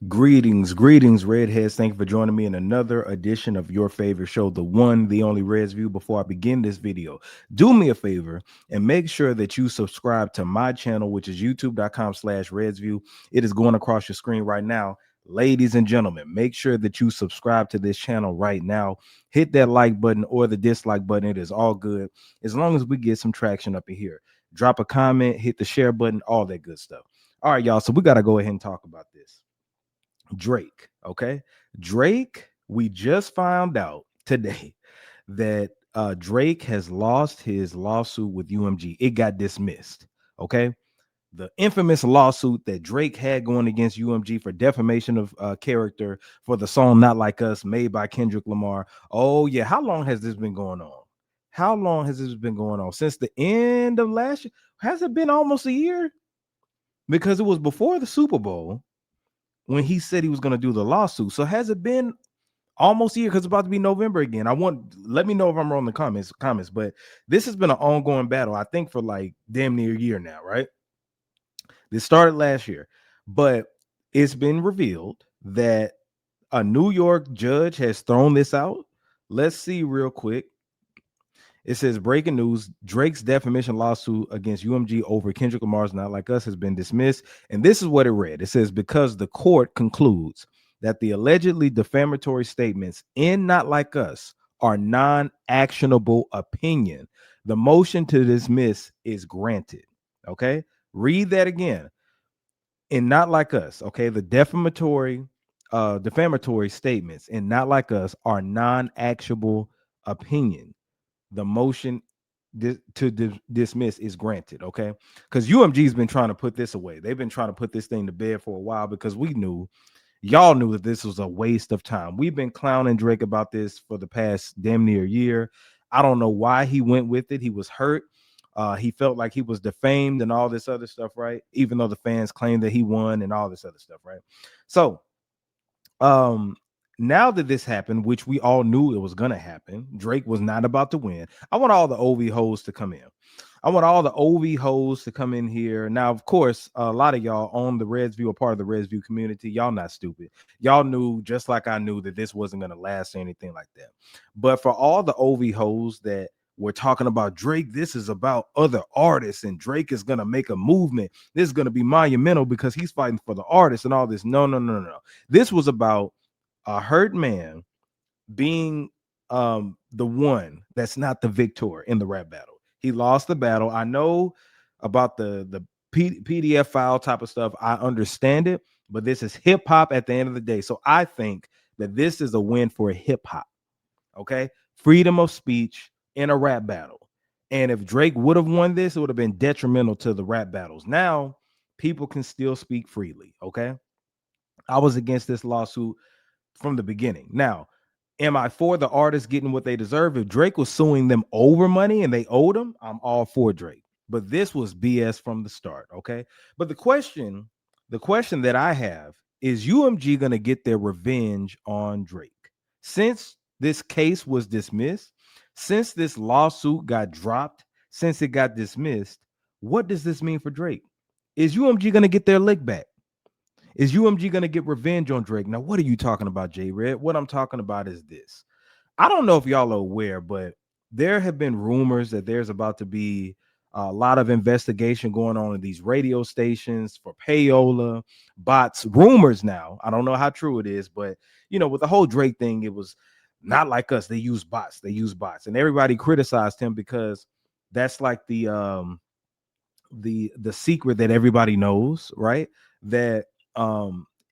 Greetings, Redheads. Thank you for joining me in another edition of your favorite show, the one, the only Reds View. Before I begin this video, do me a favor and make sure that you subscribe to my channel, which is youtube.com/RedsView. It is going across your screen right now. Ladies and gentlemen, make sure that you subscribe to this channel right now. Hit that like button or the dislike button. It is all good as long as we get some traction up in here. Drop a comment, hit the share button, all that good stuff. All right, y'all. So we got to go ahead and talk about this. Drake, okay? Drake, we just found out today that Drake has lost his lawsuit with UMG. It got dismissed, okay? The infamous lawsuit that Drake had going against UMG for defamation of character for the song Not Like Us made by Kendrick Lamar. Oh, yeah. How long has this been going on? How long has this been going on? Since the end of last year? Has it been almost a year? Because it was before the Super Bowl when he said he was going to do the lawsuit. So has it been almost a year? Because it's about to be November again. Let me know if I'm wrong in the comments, but this has been an ongoing battle, I think, for like damn near a year now, right? This started last year, but it's been revealed that a New York judge has thrown this out. Let's see real quick. It says breaking news: Drake's defamation lawsuit against UMG over Kendrick Lamar's Not Like Us has been dismissed. And this is what it read. It says, because the court concludes that the allegedly defamatory statements in Not Like Us are non-actionable opinion, the motion to dismiss is granted. Okay. Read that again. In Not Like Us, okay, the defamatory statements in Not Like Us are non-actionable opinion. The motion to dismiss is granted, okay? Because UMG's been trying to put this away. They've been trying to put this thing to bed for a while because y'all knew that this was a waste of time. We've been clowning Drake about this for the past damn near year. I don't know why he went with it. He was hurt. He felt like he was defamed and all this other stuff, right? Even though the fans claimed that he won and all this other stuff, right? So, now that this happened, which we all knew it was gonna happen, Drake was not about to win. I want all the OV hoes to come in. I want all the OV hoes to come in here. Now, of course, a lot of y'all on the Reds View, are part of the Reds View community. Y'all not stupid. Y'all knew, just like I knew, that this wasn't gonna last or anything like that. But for all the OV hoes that we're talking about Drake, this is about other artists, and Drake is gonna make a movement. This is gonna be monumental because he's fighting for the artists and all this. No. This was about a hurt man being the one that's not the victor in the rap battle. He lost the battle. I know about the PDF file type of stuff. I understand it, but this is hip hop at the end of the day. So I think that this is a win for hip hop. Okay, freedom of speech in a rap battle. And if Drake would have won this, it would have been detrimental to the rap battles. Now people can still speak freely. Okay, I was against this lawsuit from the beginning. Now, am I for the artists getting what they deserve? If Drake was suing them over money and they owed him, I'm all for Drake. But this was BS from the start, okay? But the question that I have is UMG going to get their revenge on Drake? Since this case was dismissed, since this lawsuit got dropped, since it got dismissed, what does this mean for Drake? Is UMG going to get their lick back? Is UMG going to get revenge on Drake? Now, what are you talking about, J Red? What I'm talking about is this. I don't know if y'all are aware, but there have been rumors that there's about to be a lot of investigation going on in these radio stations for payola, bots, rumors now. I don't know how true it is, but, with the whole Drake thing, it was Not Like Us. They use bots. And everybody criticized him because that's like the secret that everybody knows, right? That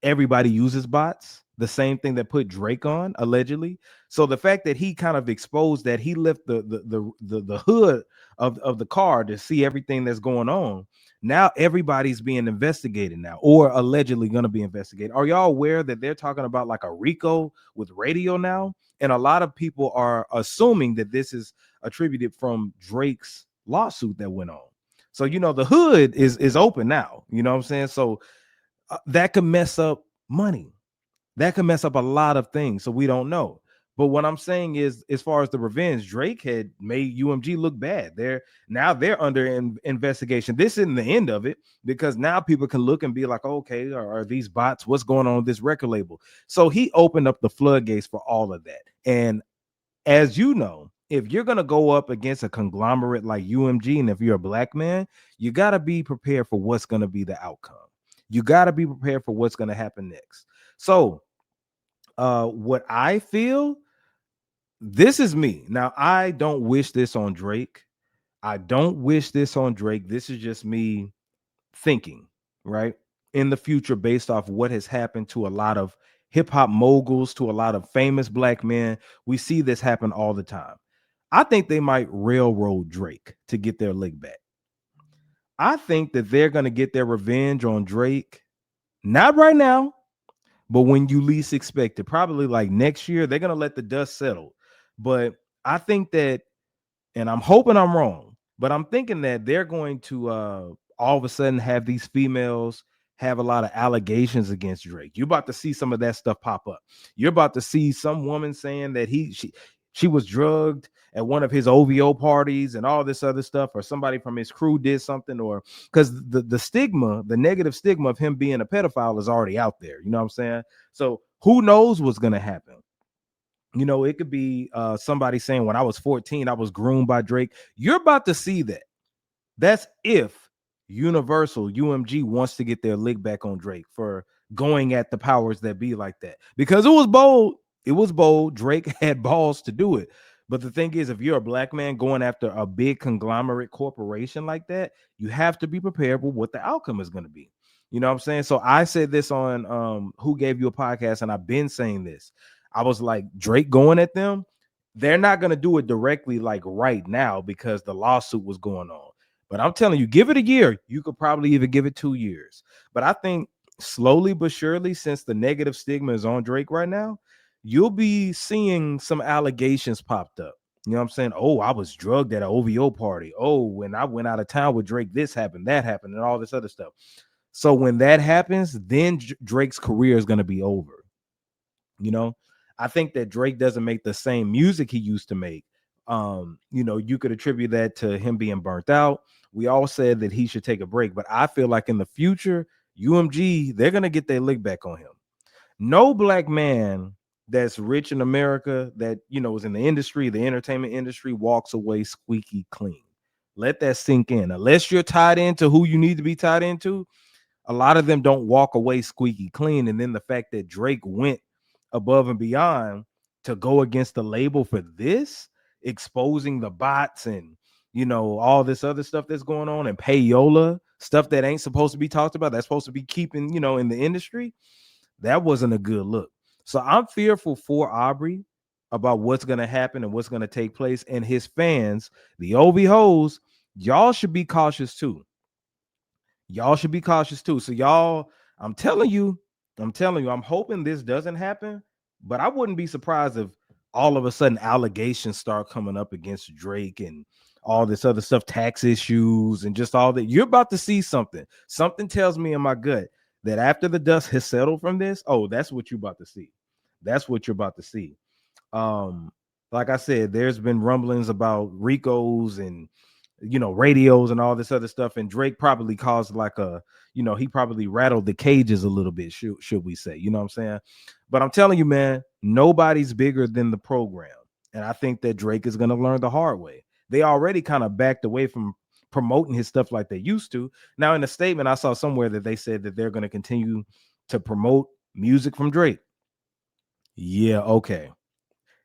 everybody uses bots, the same thing that put Drake on allegedly. So the fact that he kind of exposed that, he left the hood of the car to see everything that's going on. Now everybody's being investigated now, or allegedly going to be investigated. Are y'all aware that they're talking about like a RICO with radio now? And a lot of people are assuming that this is attributed from Drake's lawsuit that went on. So the hood is open now. You know what I'm saying? So that could mess up money. That could mess up a lot of things. So we don't know. But what I'm saying is, as far as the revenge, Drake had made UMG look bad. They're under investigation. This isn't the end of it, because now people can look and be like, okay, are these bots? What's going on with this record label? So he opened up the floodgates for all of that. And as you know, if you're gonna go up against a conglomerate like UMG, and if you're a black man, you gotta be prepared for what's gonna be the outcome. You gotta be prepared for what's gonna happen next. So what I feel, this is me. Now, I don't wish this on Drake. I don't wish this on Drake. This is just me thinking, right? In the future, based off what has happened to a lot of hip hop moguls, to a lot of famous black men. We see this happen all the time. I think they might railroad Drake to get their lick back. I think that they're going to get their revenge on Drake, not right now, but when you least expect it, probably like next year. They're going to let the dust settle. But I think that, and I'm hoping I'm wrong, but I'm thinking that they're going to all of a sudden have these females have a lot of allegations against Drake. You're about to see some of that stuff pop up. You're about to see some woman saying that she was drugged at one of his OVO parties and all this other stuff, or somebody from his crew did something, or because the stigma, the negative stigma of him being a pedophile is already out there. You know what I'm saying? So who knows what's gonna happen? You know, it could be somebody saying, when I was 14, I was groomed by Drake. You're about to see that. That's if Universal, UMG wants to get their lick back on Drake for going at the powers that be like that. Because it was bold. It was bold. Drake had balls to do it. But the thing is, if you're a black man going after a big conglomerate corporation like that, you have to be prepared for what the outcome is going to be. You know what I'm saying? So I said this on Who Gave You a Podcast, and I've been saying this. I was like, Drake going at them, they're not going to do it directly like right now because the lawsuit was going on. But I'm telling you, give it a year. You could probably even give it 2 years. But I think slowly but surely, since the negative stigma is on Drake right now, you'll be seeing some allegations popped up. You know what I'm saying? Oh, I was drugged at an OVO party. Oh, when I went out of town with Drake, this happened, that happened, and all this other stuff. So when that happens, then Drake's career is going to be over. You know, I think that Drake doesn't make the same music he used to make. You know, you could attribute that to him being burnt out. We all said that he should take a break, but I feel like in the future, UMG, they're gonna get their lick back on him. No black man that's rich in America, that is in the industry, the entertainment industry, walks away squeaky clean. Let that sink in. Unless you're tied into who you need to be tied into, a lot of them don't walk away squeaky clean. And then the fact that Drake went above and beyond to go against the label for this, exposing the bots and all this other stuff that's going on, and payola stuff that ain't supposed to be talked about, that's supposed to be keeping in the industry, that wasn't a good look. So I'm fearful for Aubrey about what's going to happen and what's going to take place. And his fans, the OV hoes, y'all should be cautious too. Y'all should be cautious too. So y'all, I'm telling you, I'm hoping this doesn't happen, but I wouldn't be surprised if all of a sudden allegations start coming up against Drake and all this other stuff, tax issues and just all that. You're about to see something. Something tells me in my gut that after the dust has settled from this, oh, that's what you're about to see. That's what you're about to see. Like I said, there's been rumblings about Ricos and radios and all this other stuff, and Drake probably caused like he probably rattled the cages a little bit, should we say, you know what I'm saying? But I'm telling you, man, nobody's bigger than the program. And I think that Drake is going to learn the hard way. They already kind of backed away from promoting his stuff like they used to. Now, in a statement I saw somewhere that they said that they're going to continue to promote music from Drake. Yeah, okay.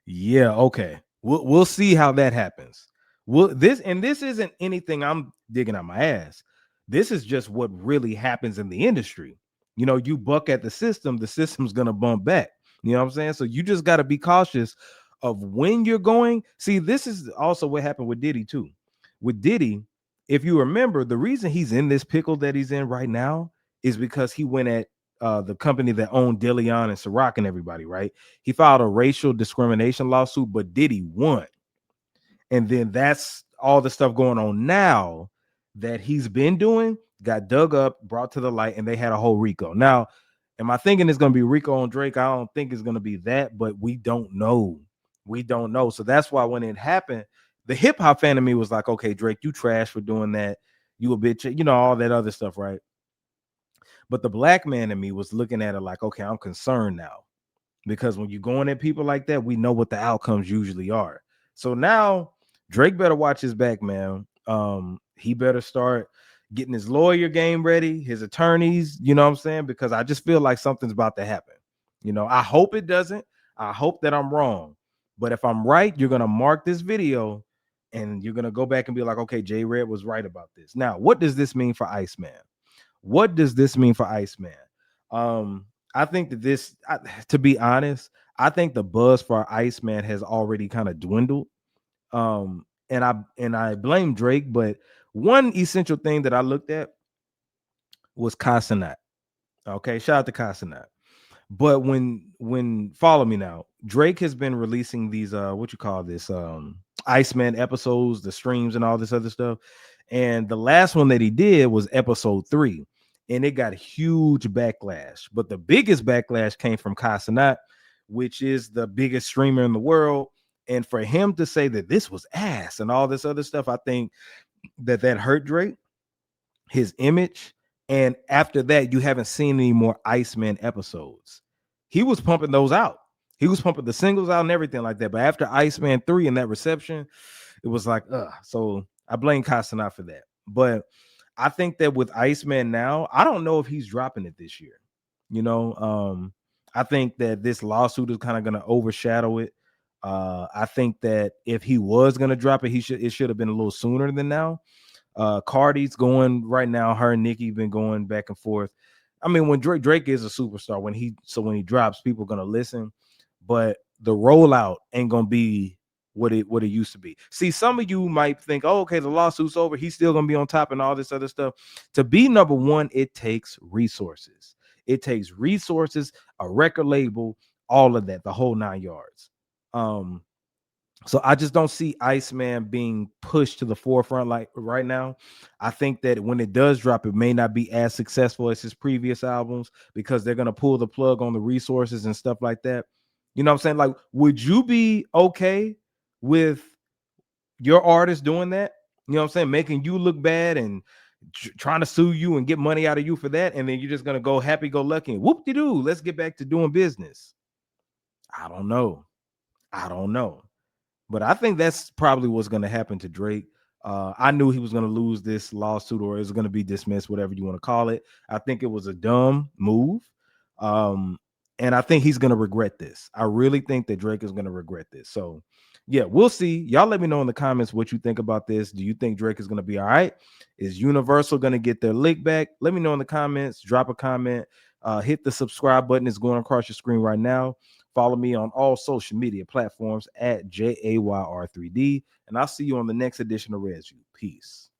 Yeah, okay. We'll see how that happens. This isn't anything I'm digging out my ass. This is just what really happens in the industry. You buck at the system's gonna bump back. You know what I'm saying? So you just gotta be cautious of when you're going. See, this is also what happened with Diddy too. With Diddy, if you remember, the reason he's in this pickle that he's in right now is because he went at the company that owned Dillion and Ciroc and everybody, right? He filed a racial discrimination lawsuit, but Diddy won. And then that's all the stuff going on now that he's been doing, got dug up, brought to the light, and they had a whole RICO. Now, am I thinking it's going to be RICO on Drake? I don't think it's going to be that, but we don't know. We don't know. So that's why when it happened, the hip hop fan of me was like, okay, Drake, you trash for doing that. You a bitch, you know, all that other stuff, right? But the black man in me was looking at it like, okay, I'm concerned now. Because when you're going at people like that, we know what the outcomes usually are. So now Drake better watch his back, man. He better start getting his lawyer game ready, his attorneys, you know what I'm saying? Because I just feel like something's about to happen. You know, I hope it doesn't. I hope that I'm wrong. But if I'm right, you're gonna mark this video and you're gonna go back and be like, okay, J Red was right about this. Now, what does this mean for Iceman? What does this mean for Iceman? I think that to be honest, I think the buzz for Iceman has already kind of dwindled. And I blame Drake, but one essential thing that I looked at was Casanat. Okay, shout out to Casanat. But when follow me now, Drake has been releasing these what you call this Iceman episodes, the streams and all this other stuff. And the last one that he did was episode 3, and it got huge backlash. But the biggest backlash came from Casanat, which is the biggest streamer in the world. And for him to say that this was ass and all this other stuff, I think that hurt Drake, his image. And after that, you haven't seen any more Iceman episodes. He was pumping those out. He was pumping the singles out and everything like that. But after Iceman 3 and that reception, it was like, so I blame Casanat for that. But I think that with Iceman now, I don't know if he's dropping it this year. You know, I think that this lawsuit is kind of going to overshadow it. I think that if he was going to drop it, it should have been a little sooner than now. Cardi's going right now. Her and Nicki been going back and forth. I mean, when Drake is a superstar, when he drops, people are gonna listen, but the rollout ain't gonna be what it used to be. See, some of you might think, oh, okay, the lawsuit's over, he's still gonna be on top and all this other stuff. To be number one, it takes resources. It takes resources, a record label, all of that, the whole 9 yards. So I just don't see Iceman being pushed to the forefront like right now. I think that when it does drop, it may not be as successful as his previous albums because they're gonna pull the plug on the resources and stuff like that. You know what I'm saying? Like, would you be okay with your artist doing that? You know what I'm saying? Making you look bad and trying to sue you and get money out of you for that, and then you're just gonna go happy go lucky and whoop de doo. Let's get back to doing business. I don't know. But I think that's probably what's going to happen to Drake. I knew he was going to lose this lawsuit, or it's going to be dismissed, whatever you want to call it. I think it was a dumb move. And I think he's going to regret this. I really think that Drake is going to regret this. So, yeah, we'll see. Y'all let me know in the comments what you think about this. Do you think Drake is going to be all right? Is Universal going to get their lick back? Let me know in the comments. Drop a comment. Hit the subscribe button. It's going across your screen right now. Follow me on all social media platforms at JAYR3D. And I'll see you on the next edition of ResView. Peace.